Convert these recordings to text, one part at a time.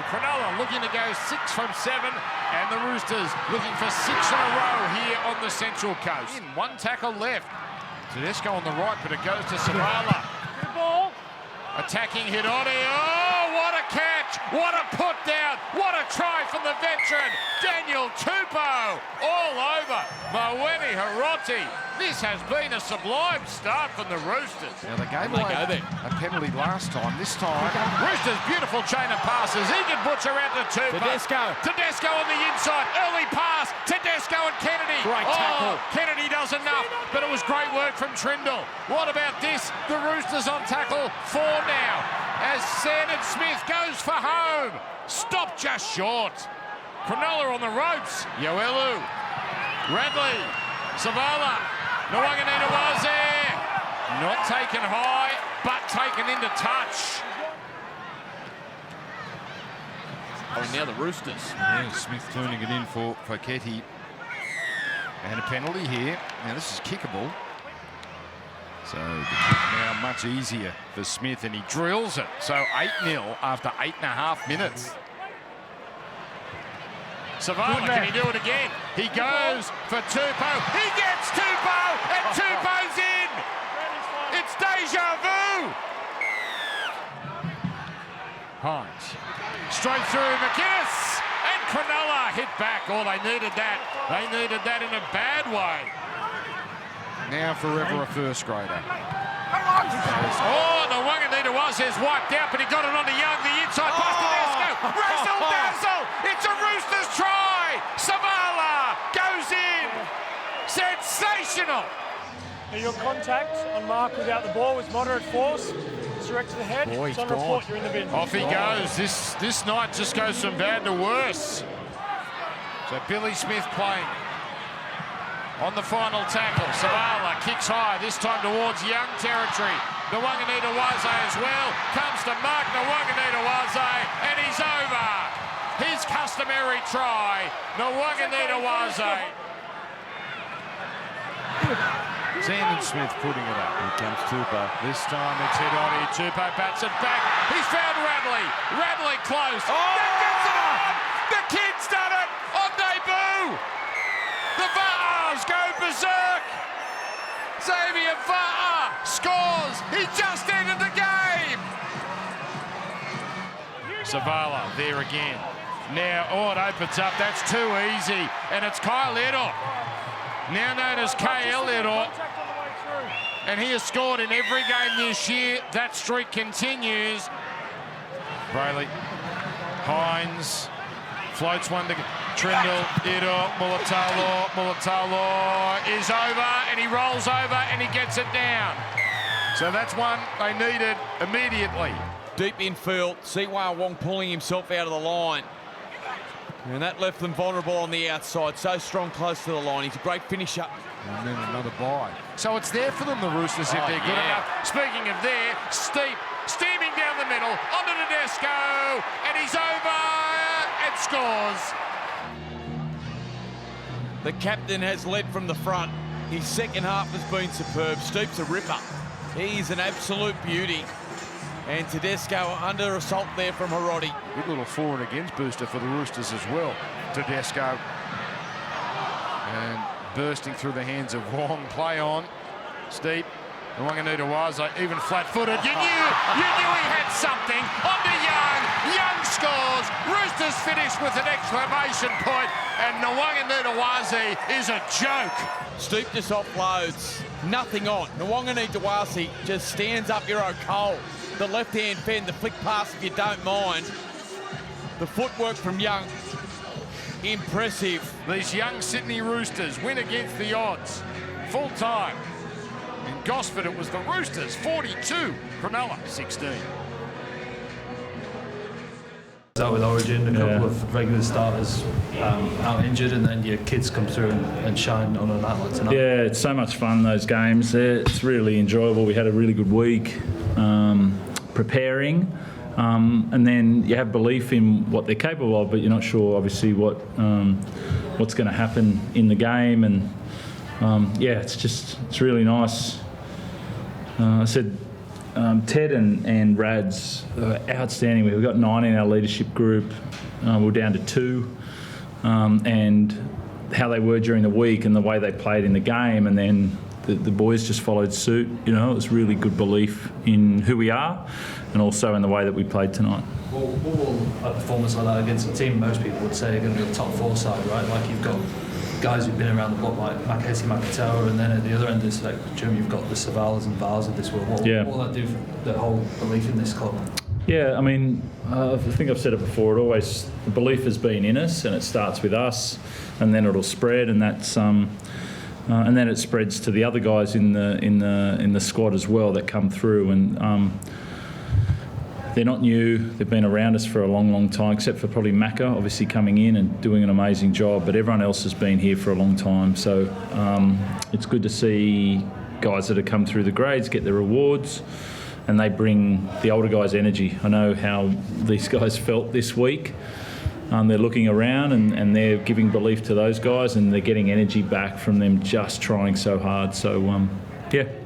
Cronulla looking to go 6 from 7, and the Roosters looking for 6 in a row here on the Central Coast. One tackle left. Tedesco on the right, but it goes to Savala. Good ball. Attacking Hidori. Oh, what a catch! What a put down! What a try from the veteran, Daniel Tupou. All over Moeni Hiroti. This has been a sublime start from the Roosters. Now they gave away a penalty last time. This time, Roosters beautiful chain of passes. Egan Butcher out to Tupou. Tedesco on the inside. Early pass. Tedesco and Kennedy. Great tackle. Kennedy does enough, but it was great work from Trindle. What about this? The Roosters on tackle 4 now. As Sandon Smith goes for home. Stop just short. Cronulla on the ropes. Yoelu. Radley. Savala. Nwanganinawaze. Not taken high, but taken into touch. Oh, now the Roosters. Yeah, Smith turning it in for Ketty. And a penalty here. Now this is kickable. So the kick now much easier for Smith, and he drills it. So 8-0 after 8.5 minutes. Savala, can he do it again? He goes for Tupou. He gets Tupou, and Tupou's in. It's deja vu. Hines. Straight through McInnes. And Cronulla hit back. Oh, they needed that. They needed that in a bad way. Now forever a first grader. Oh, the Nwanganinawaze is wiped out, but he got it onto Young, the inside pass to Tedesco. Razzle dazzle. It's a Roosters try. Savala goes in. Sensational. Now your contact on Mark without the ball was moderate force. It's direct to the head. Boy, it's on he's report. gone. You're in the bin. Off he goes. This night just goes from bad to worse. So Billy Smith playing on the final tackle. Savala kicks high, this time towards Young territory. Nwanganinawaze as well. Comes to Mark Nwanganinawaze, and he's over. His customary try. Nwanganinawaze. Sandon Smith putting it up. Here comes Tupou. This time it's Hidori. Tupou bats it back. He's found Radley. Radley close. That gets it on. The kid's done it on debut. The Vars go berserk. Xavier Var scores. He just ended the game. Savala there again. Now, it opens up. That's too easy. And it's Kyle Edor, now known as KL Edor. And he has scored in every game this year. That streak continues. Brayley. Hines. Floats one to Trindle, Edor, Mulatalo is over, and he rolls over and he gets it down. So that's one they needed immediately. Deep infield, Siwa Wong pulling himself out of the line. And that left them vulnerable on the outside. So strong close to the line. He's a great finisher. And then another bye. So it's there for them, the Roosters, if they're good enough. Speaking of there, steaming down the middle, onto Tedesco, and he's over and scores. The captain has led from the front. His second half has been superb. Stoops a ripper. He's an absolute beauty. And Tedesco under assault there from Hiroti. Good little for and against booster for the Roosters as well. Tedesco. And bursting through the hands of Wong. Play on. Steep. Nwanganinawaze, even flat-footed. You knew he had something. Onto Young. Young scores. Roosters finish with an exclamation point. And Nwanganinawaze is a joke. Stoop just offloads. Nothing on. Nwanganinawaze just stands up Euro Cole. The left-hand fend, the flick pass if you don't mind. The footwork from Young. Impressive. These young Sydney Roosters win against the odds. Full time. In Gosford, it was the Roosters 42, Cronulla 16. Out with Origin, a couple of regular starters out injured, and then your kids come through and shine on an outlet tonight. Yeah, it's so much fun, those games. It's really enjoyable. We had a really good week preparing, and then you have belief in what they're capable of, but you're not sure, obviously, what's going to happen in the game. And it's really nice. I said Ted and Rad's outstanding. We've got 9 in our leadership group. We're down to 2. And how they were during the week and the way they played in the game, and then the boys just followed suit. You know, it was really good belief in who we are and also in the way that we played tonight. Well, a performance like that against a team most people would say are going to be a top 4 side, right? Like you've got guys who've been around the block like Makesi Makatoa, and then at the other end of the spectrum you've got the Savalas and Vars of this world. What will that do for the whole belief in this club? Yeah, I mean, I think I've said it before. The belief has been in us, and it starts with us, and then it'll spread, and that's and then it spreads to the other guys in the squad as well that come through, and they're not new. They've been around us for a long, long time, except for probably Macca, obviously coming in and doing an amazing job. But everyone else has been here for a long time, so it's good to see guys that have come through the grades get their rewards. And they bring the older guys' energy. I know how these guys felt this week. They're looking around and they're giving belief to those guys, and they're getting energy back from them just trying so hard. So,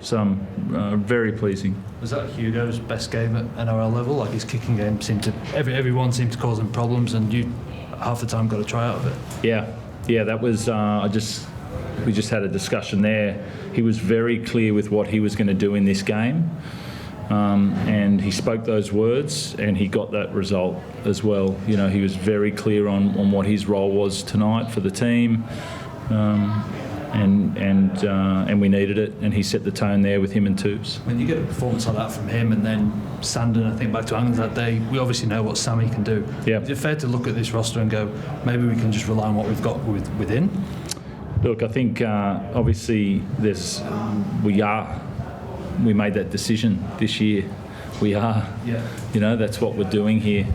very pleasing. Was that Hugo's best game at NRL level? Like his kicking game seemed to everyone seemed to cause him problems, and you half the time got a try out of it. Yeah, that was. We just had a discussion there. He was very clear with what he was going to do in this game. And he spoke those words, and he got that result as well. You know, he was very clear on what his role was tonight for the team, and we needed it. And he set the tone there with him and Tubes. When you get a performance like that from him, and then Sandon, I think back to England that day, we obviously know what Sammy can do. Yeah. Is it fair to look at this roster and go, maybe we can just rely on what we've got within? Look, I think obviously we made that decision this year. We are. Yeah. You know, that's what we're doing here.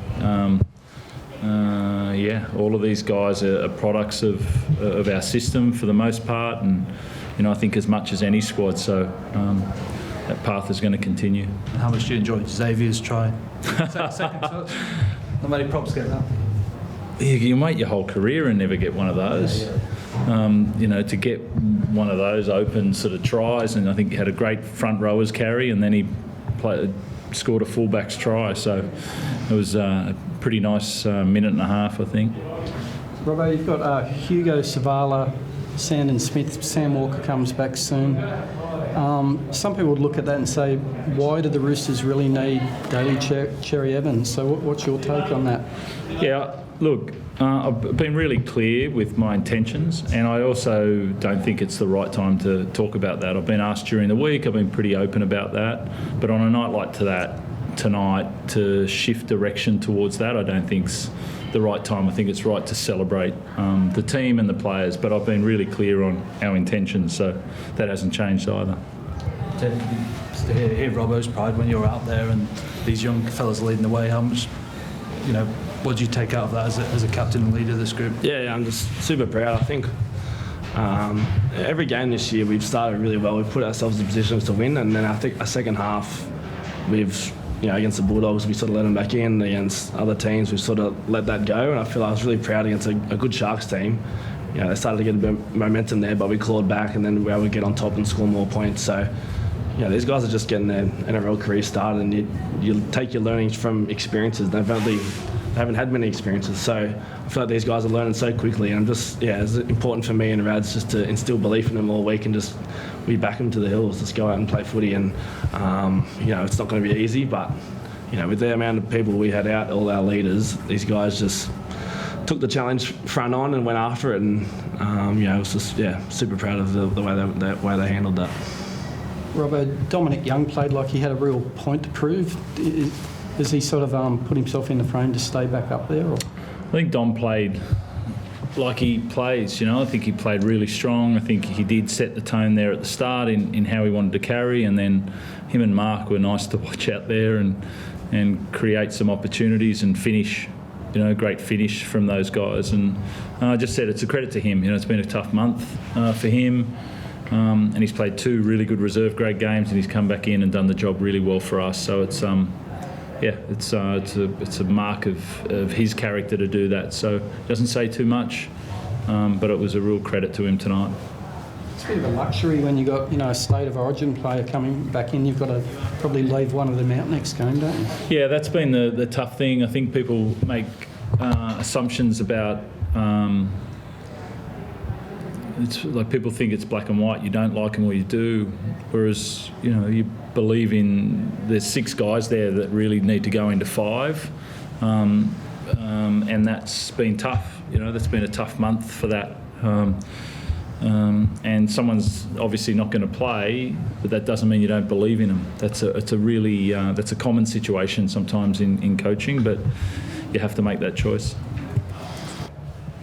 All of these guys are products of our system for the most part, and you know, I think as much as any squad. So that path is going to continue. How much do you enjoy Xavier's try? Second touch. Not many props get that. You wait your whole career and never get one of those. Yeah. You know, to get one of those open sort of tries, and I think he had a great front rowers carry, and then he scored a fullback's try. So it was a pretty nice minute and a half, I think. Robbo, you've got Hugo, Savala, Sandon Smith, Sam Walker comes back soon. Some people would look at that and say, why do the Roosters really need Daly Cherry Evans? So what's your take on that? Yeah, look, I've been really clear with my intentions, and I also don't think it's the right time to talk about that. I've been asked during the week, I've been pretty open about that, but on a night like tonight, to shift direction towards that, I don't think's the right time. I think it's right to celebrate the team and the players, but I've been really clear on our intentions, so that hasn't changed either. To hear Robbo's pride when you're out there and these young fellas leading the way, how much, you know, what do you take out of that as a captain and leader of this group? Yeah, I'm just super proud. I think every game this year we've started really well. We've put ourselves in positions to win, and then I think a second half we've, you know, against the Bulldogs we sort of let them back in. Against other teams we've sort of let that go, and I feel I was really proud against a good Sharks team. You know, they started to get a bit of momentum there, but we clawed back, and then we were able to get on top and score more points. So, you know, these guys are just getting their NRL career started, and you take your learnings from experiences. They haven't had many experiences, so I feel like these guys are learning so quickly, and I'm just, it's important for me and Rads just to instill belief in them all week, and just we back them to the hills. Let's go out and play footy, and you know, it's not going to be easy, but you know, with the amount of people we had out, all our leaders, these guys just took the challenge front on and went after it, and you know, I was just super proud of the way they handled that. Robbo, Dominic Young played like he had a real point to prove. Has he sort of put himself in the frame to stay back up there? Or? I think Dom played like he plays, you know. I think he played really strong. I think he did set the tone there at the start in how he wanted to carry, and then him and Mark were nice to watch out there and create some opportunities and finish, you know, great finish from those guys. And I just said it's a credit to him. You know, it's been a tough month for him. And he's played 2 really good reserve grade games, and he's come back in and done the job really well for us. So it's it's a mark of his character to do that. So it doesn't say too much, but it was a real credit to him tonight. It's a bit of a luxury when you've got, a state of origin player coming back in. You've got to probably leave one of them out next game, don't you? Yeah, that's been the tough thing. I think people make assumptions about. It's like people think it's black and white. You don't like them or you do. Whereas, you believe in there's 6 guys there that really need to go into 5. And that's been tough. That's been a tough month for that. And someone's obviously not going to play, but that doesn't mean you don't believe in them. That's a common situation sometimes in coaching, but you have to make that choice.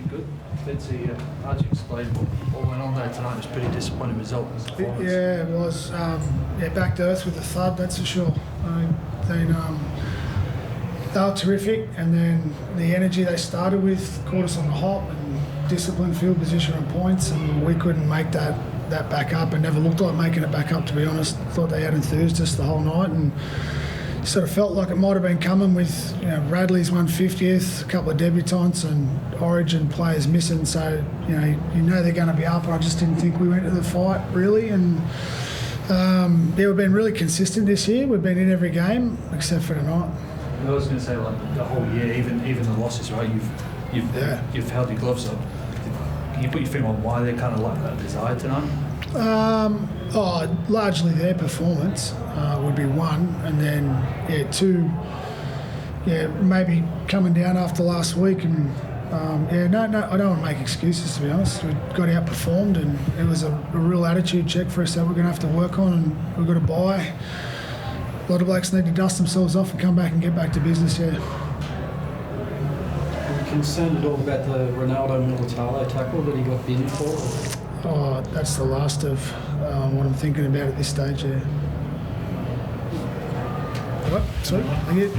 Good. Betsy, how'd you explain what went on there tonight? It was a pretty disappointing result. Yeah, it was. Back to earth with a thud, that's for sure. They were terrific, and then the energy they started with caught us on the hop, and discipline, field position and points, and we couldn't make that back up, and never looked like making it back up, to be honest. Thought they had enthused us the whole night, and sort of felt like it might have been coming with Radley's 150th, a couple of debutants and Origin players missing, so they're going to be up, and I just didn't think we went to the fight really. And we've been really consistent this year. We've been in every game except for tonight. I was going to say, like, the whole year, even the losses, right? You've held your gloves up. Can you put your finger on why they kind of lack that desire tonight? Largely their performance would be one, and then 2. Maybe coming down after last week, and I don't want to make excuses, to be honest. We got outperformed, and it was a real attitude check for us that we're going to have to work on, and we've got to buy. A lot of blokes need to dust themselves off and come back and get back to business, Are you concerned at all about the Ronaldo Militalo tackle that he got binned for? That's the last of what I'm thinking about at this stage, yeah. All right, sweet. Thank you.